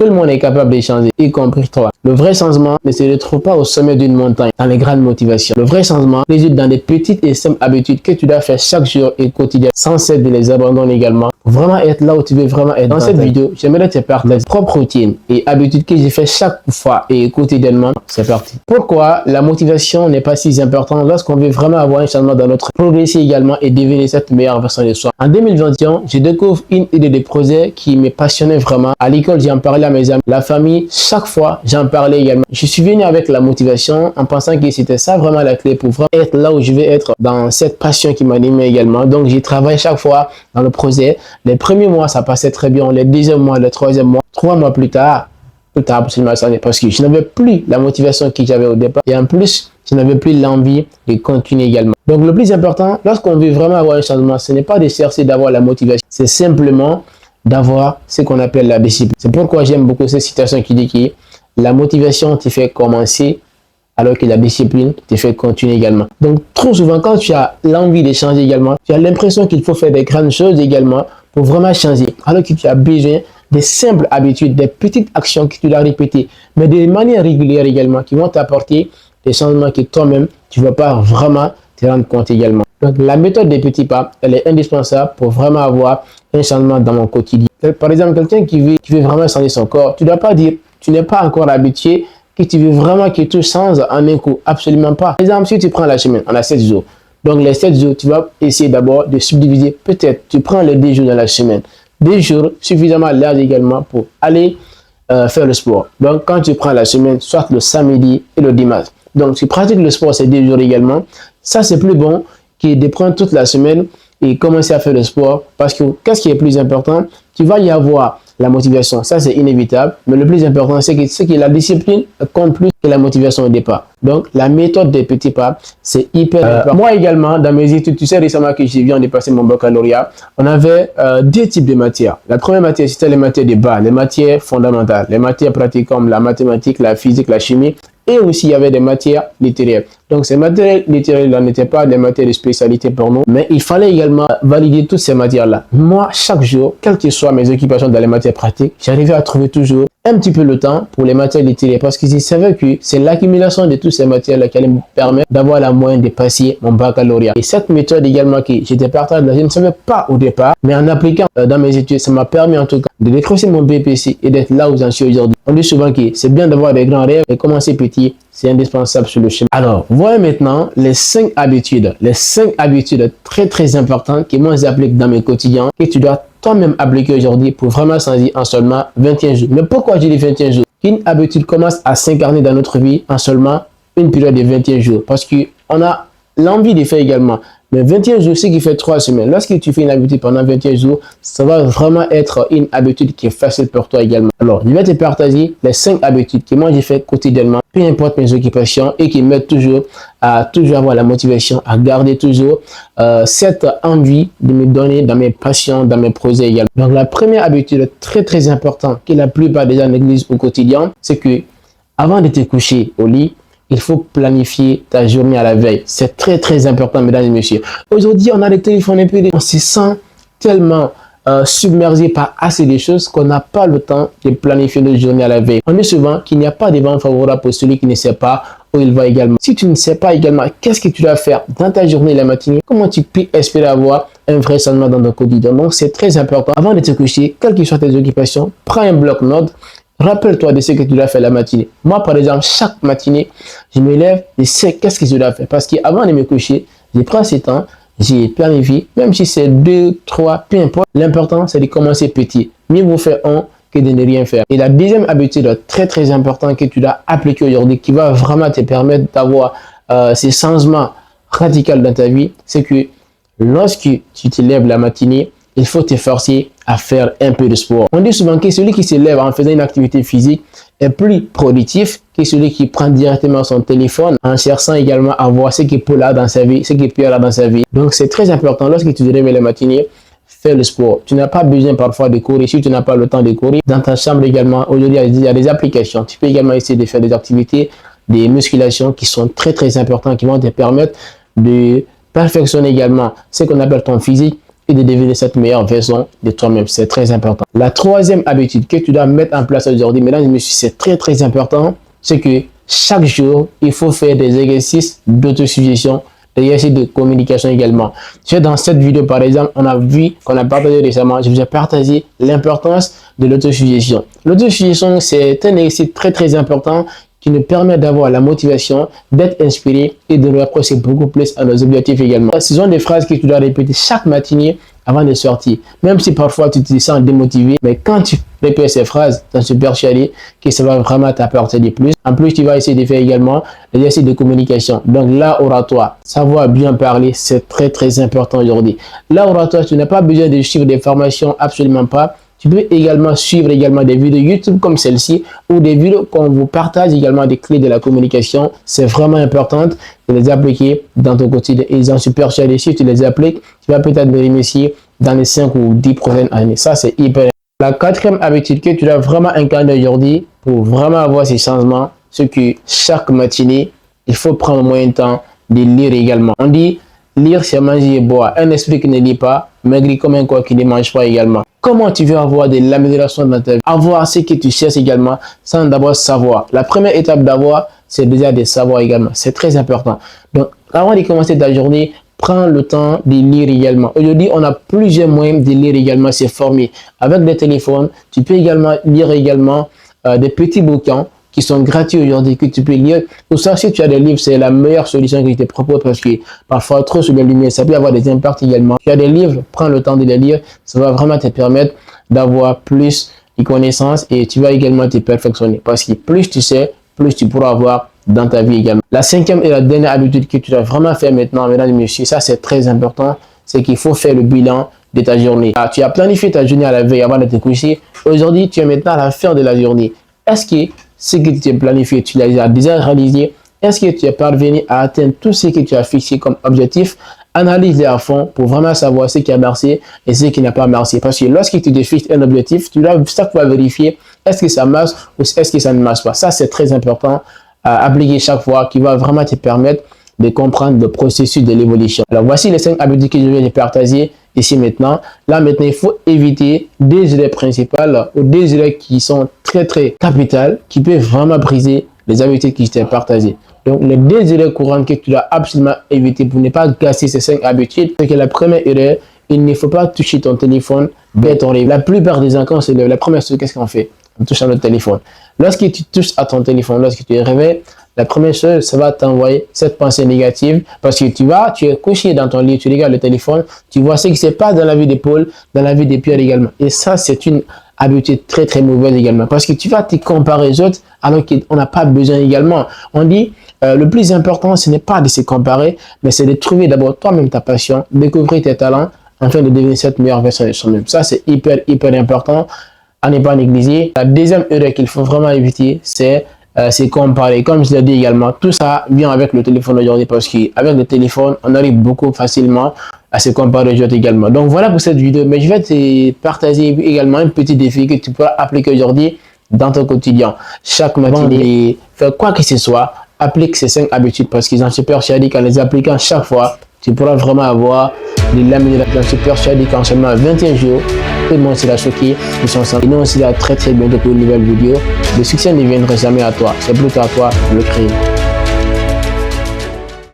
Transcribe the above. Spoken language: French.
Tout le monde est capable d'échanger, y compris toi. Le vrai changement ne se retrouve pas au sommet d'une montagne, dans les grandes motivations. Le vrai changement réside dans des petites et simples habitudes que tu dois faire chaque jour et quotidien, sans cesse de les abandonner également. Pour vraiment être là où tu veux vraiment être. Dans cette vidéo, j'aimerais te partager mes propres routines et habitudes que j'ai fait chaque fois et quotidiennement. C'est parti. Pourquoi la motivation n'est pas si importante lorsqu'on veut vraiment avoir un changement dans notre progresser également et devenir cette meilleure version de soi. En 2021, je découvre une idée de projet qui me passionnait vraiment. À l'école, j'en parlais à mes amis, la famille, chaque fois, j'en parlais également. Je suis venu avec la motivation en pensant que c'était ça vraiment la clé pour vraiment être là où je vais être dans cette passion qui m'animait également. Donc, j'ai travaillé chaque fois dans le projet. Les premiers mois, ça passait très bien. Les deuxième mois, le troisième mois, 3 mois plus tard, absolument, parce que je n'avais plus la motivation que j'avais au départ. Et en plus, je n'avais plus l'envie de continuer également. Donc, le plus important, lorsqu'on veut vraiment avoir un changement, ce n'est pas de chercher d'avoir la motivation. C'est simplement d'avoir ce qu'on appelle la discipline. C'est pourquoi j'aime beaucoup cette citation qui dit que la motivation te fait commencer alors que la discipline te fait continuer également. Donc, trop souvent, quand tu as l'envie de changer également, tu as l'impression qu'il faut faire des grandes choses également pour vraiment changer. Alors que tu as besoin des simples habitudes, des petites actions que tu dois répéter, mais de manière régulière également, qui vont t'apporter des changements que toi-même, tu ne vas pas vraiment te rendre compte également. Donc, la méthode des petits pas, elle est indispensable pour vraiment avoir un changement dans mon quotidien. Par exemple, quelqu'un qui veut vraiment changer son corps, tu ne dois pas dire, tu n'es pas encore habitué, que tu veux vraiment que tout change en un coup. Absolument pas. Par exemple, si tu prends la semaine, on a 7 jours. Donc, les 7 jours, tu vas essayer d'abord de subdiviser. Peut-être, tu prends les 2 jours dans la semaine. 2 jours, suffisamment large également pour aller faire le sport. Donc, quand tu prends la semaine, soit le samedi et le dimanche. Donc, tu pratiques le sport ces 2 jours également. Ça, c'est plus bon que de prendre toute la semaine et commencer à faire le sport. Parce que, qu'est-ce qui est plus important? Tu vas y avoir la motivation. Ça, c'est inévitable. Mais le plus important, c'est que la discipline compte plus que la motivation au départ. Donc, la méthode des petits pas, c'est hyper important. Moi également, dans mes études, tu sais récemment que je viens de passer mon baccalauréat, on avait 2 types de matières. La première matière, c'était les matières de base, les matières fondamentales, les matières pratiques comme la mathématique, la physique, la chimie. Et aussi, il y avait des matières littéraires. Donc, ces matières littéraires-là n'étaient pas des matières de spécialité pour nous, mais il fallait également valider toutes ces matières-là. Moi, chaque jour, quelles que soient mes occupations dans les matières pratiques, j'arrivais à trouver toujours un petit peu le temps pour les matières littéraires parce que je savais que c'est l'accumulation de toutes ces matières-là qui allait me permettre d'avoir la moyenne de passer mon baccalauréat. Et cette méthode également que j'étais partant, je ne savais pas au départ, mais en appliquant dans mes études, ça m'a permis en tout cas de décrocher mon BPC et d'être là où j'en suis aujourd'hui. On dit souvent que c'est bien d'avoir des grands rêves et commencer petit, c'est indispensable sur le chemin. Alors, voilà maintenant les 5 habitudes très importantes que moi j'applique dans mes quotidiens que tu dois toi-même appliquer aujourd'hui pour vraiment changer en seulement 21 jours. Mais pourquoi j'ai dit 21 jours? Une habitude commence à s'incarner dans notre vie en seulement une période de 21 jours parce qu'on a l'envie de faire également. Mais 21 jours, c'est qui fait 3 semaines. Lorsque tu fais une habitude pendant 21 jours, ça va vraiment être une habitude qui est facile pour toi également. Alors, je vais te partager les 5 habitudes que moi j'ai fait quotidiennement, peu importe mes occupations et qui m'aident toujours à avoir la motivation, à garder toujours cette envie de me donner dans mes passions, dans mes projets également. Donc, la première habitude très importante que la plupart des gens négligent au quotidien, c'est que avant de te coucher au lit, il faut planifier ta journée à la veille. C'est très important, mesdames et messieurs. Aujourd'hui, on a des téléphones impédés. On se sent tellement submergé par assez de choses qu'on n'a pas le temps de planifier notre journée à la veille. On dit souvent qu'il n'y a pas de vent favorable pour celui qui ne sait pas où il va également. Si tu ne sais pas également qu'est-ce que tu dois faire dans ta journée la matinée, comment tu peux espérer avoir un vrai changement dans ton quotidien? Donc, c'est très important. Avant de te coucher, quelles que soient tes occupations, prends un bloc-notes. Rappelle-toi de ce que tu dois faire la matinée. Moi, par exemple, chaque matinée, je me lève et sais qu'est-ce que je dois faire. Parce qu'avant de me coucher, je prends ce temps, j'ai planifié, même si c'est 2, 3, peu importe. L'important, c'est de commencer petit. Mieux vaut faire un que de ne rien faire. Et la deuxième habitude très importante que tu dois appliquer aujourd'hui, qui va vraiment te permettre d'avoir ces changements radicaux dans ta vie, c'est que lorsque tu te lèves la matinée, il faut te forcer à faire un peu de sport. On dit souvent que celui qui se lève en faisant une activité physique est plus productif que celui qui prend directement son téléphone en cherchant également à voir ce qui peut là dans sa vie, ce qui peut là dans sa vie. Donc, c'est très important lorsque tu te réveilles la matinée, fais le sport. Tu n'as pas besoin parfois de courir si tu n'as pas le temps de courir. Dans ta chambre également, aujourd'hui, il y a des applications. Tu peux également essayer de faire des activités, des musculations qui sont très importantes, qui vont te permettre de perfectionner également ce qu'on appelle ton physique et de devenir cette meilleure version de toi-même. C'est très important. La troisième habitude que tu dois mettre en place aujourd'hui, mesdames et messieurs, c'est très important, c'est que chaque jour, il faut faire des exercices d'autosuggestion, des exercices de communication également. Tu sais, dans cette vidéo, par exemple, on a vu, qu'on a partagé récemment, je vous ai partagé l'importance de l'autosuggestion. L'autosuggestion, c'est un exercice très important qui nous permet d'avoir la motivation, d'être inspiré et de nous approcher beaucoup plus à nos objectifs également. Ce sont des phrases que tu dois répéter chaque matinée avant de sortir. Même si parfois tu te sens démotivé, mais quand tu répètes ces phrases, tu es persuadé que ça va vraiment t'apporter des plus. En plus, tu vas essayer de faire également l'exercice de communication. Donc là, oratoire, savoir bien parler, c'est très important aujourd'hui. Là, oratoire, tu n'as pas besoin de suivre des formations, absolument pas. Tu peux également suivre des vidéos YouTube comme celle-ci ou des vidéos qu'on vous partage également des clés de la communication. C'est vraiment important de les appliquer dans ton quotidien. Et j'en suis persuadé, si tu les appliques, tu vas peut-être me remercier dans les 5 ou 10 prochaines années. Ça, c'est hyper important. La quatrième habitude que tu dois vraiment incarner aujourd'hui pour vraiment avoir ces changements, c'est que chaque matinée, il faut prendre moins de temps de lire également. On dit, lire, c'est manger et boire. Un esprit qui ne lit pas, maigrit comme un corps qui ne mange pas également. Comment tu veux avoir de l'amélioration dans ta vie? Avoir ce que tu cherches également sans d'abord savoir. La première étape d'avoir, c'est déjà de savoir également. C'est très important. Donc, avant de commencer ta journée, prends le temps de lire également. Aujourd'hui, on a plusieurs moyens de lire également, c'est formé. Avec des téléphones, tu peux également lire également des petits bouquins qui sont gratuits aujourd'hui, que tu peux lire. Pour ça, si tu as des livres, c'est la meilleure solution que je te propose parce que parfois, trop sur la lumière, ça peut avoir des impacts également. Tu as des livres, prends le temps de les lire. Ça va vraiment te permettre d'avoir plus de connaissances et tu vas également te perfectionner parce que plus tu sais, plus tu pourras avoir dans ta vie également. La cinquième et la dernière habitude que tu dois vraiment faire maintenant, mesdames et messieurs, ça c'est très important, c'est qu'il faut faire le bilan de ta journée. Tu as planifié ta journée à la veille avant de te coucher. Aujourd'hui, tu es maintenant à la fin de la journée. Est-ce que ce que tu as planifié, tu l'as déjà réalisé? Est-ce que tu es parvenu à atteindre tout ce que tu as fixé comme objectif? Analyse-les à fond pour vraiment savoir ce qui a marché et ce qui n'a pas marché. Parce que lorsque tu te fixes un objectif, tu dois chaque fois vérifier est-ce que ça marche ou est-ce que ça ne marche pas. Ça, c'est très important à appliquer chaque fois qui va vraiment te permettre de comprendre le processus de l'évolution. Alors, voici les 5 habitudes que je vais te partager ici maintenant. Là, maintenant, il faut éviter des idées principales ou des idées qui sont très capitales, qui peuvent vraiment briser les habitudes que je t'ai partagées. Donc, les 2 erreurs courantes que tu dois absolument éviter pour ne pas casser ces 5 habitudes, c'est que la première erreur, il ne faut pas toucher ton téléphone dès ton réveil. La plupart des gens, quand on se lève, la première chose, qu'est-ce qu'on fait? On touche à notre téléphone. Lorsque tu touches à ton téléphone, lorsque tu te réveilles, la première chose, ça va t'envoyer cette pensée négative parce que tu es couché dans ton lit, tu regardes le téléphone, tu vois ce qui se passe dans la vie de Paul, dans la vie de Pierre également. Et ça, c'est une habitude très mauvaise également parce que tu vas te comparer aux autres alors qu'on n'a pas besoin également. On dit, le plus important, ce n'est pas de se comparer, mais c'est de trouver d'abord toi-même ta passion, découvrir tes talents, afin de devenir cette meilleure version de soi-même. Ça, c'est hyper important à ne pas négliger. La deuxième erreur qu'il faut vraiment éviter, c'est comparer. Comme je l'ai dit également, tout ça vient avec le téléphone aujourd'hui parce qu'avec le téléphone, on arrive beaucoup facilement à se comparer aux autres également. Donc voilà pour cette vidéo, mais je vais te partager également un petit défi que tu pourras appliquer aujourd'hui dans ton quotidien. Chaque matinée, faire quoi que ce soit, applique ces 5 habitudes parce qu'ils en sont persuadés qu'en les appliquant chaque fois, tu pourras vraiment avoir de l'amélioration. Je suis persuadé qu'en seulement 21 jours, tout le monde sera choqué. Ils sont ensemble. Et nous, on se dit à très bientôt pour une nouvelle vidéo. Le succès ne viendra jamais à toi, c'est plutôt à toi de le créer.